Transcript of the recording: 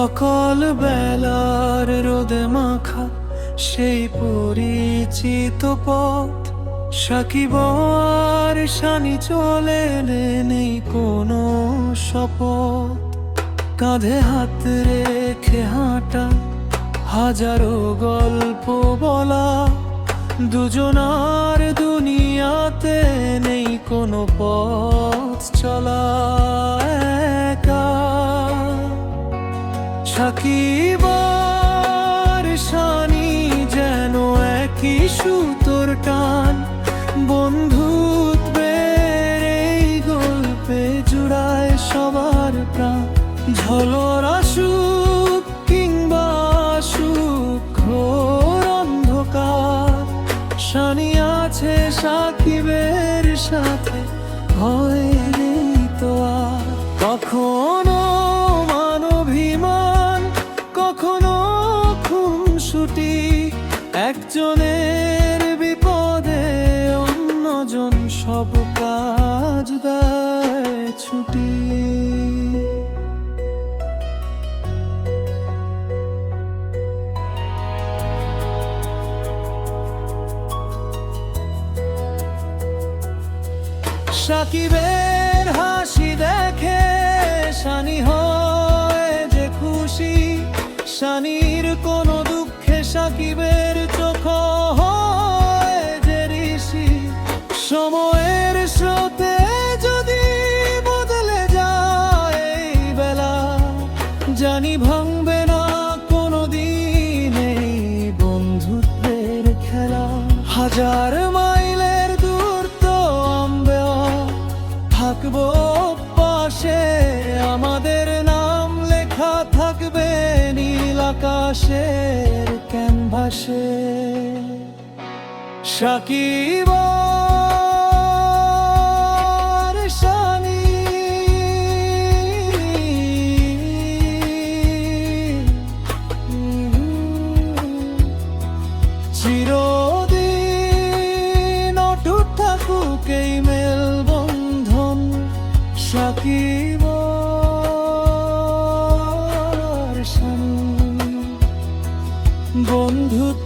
সকাল বেলার রোদে মাখা সেই পরিচিত পথ, সাকিব আর শানি চলে এলে নেই কোনো শপথ। কাঁধে হাত রেখে হাঁটা, হাজারো গল্প বলা, দুজনার দুনিয়াতে নেই কোনো পথ চলা একা। সাকিব আর শানি যেন একই সুতোর টান, বন্ধুত্বের এই গল্পে জুড়ায় সবার প্রাণ। ঝলর আসুক কিংবা আসুক ঘোর অন্ধকার, শানি আছে সাকিবের সাথে, ভয় নেই তো আর। কখনো মানবিমান, কখনো খুনসুটি, একজনের বিপদে অন্যজন সব কাজ দেয় ছুটি। সাকিবের হাসি দেখে শানি হয় যে খুশি, শানির কোনো দুঃখে সাকিবের চোখ হয় যে ঋষি। সময়ের স্রোতে যদি বদলে যায় এই বেলা, জানি ভাঙবে না কোনো দিন এই বন্ধুত্বের খেলা। হাজার মাইলের দূর তো আমরা থাকবো পাশে, আমাদের নাম লেখা থাকবে নীল আকাশের ক্যানভাসে। সাকিব আর শানি চিরদিন অটুট থাকুক এই মেলবন্ধন। সাকিব আর শানি বন্ধুত্ব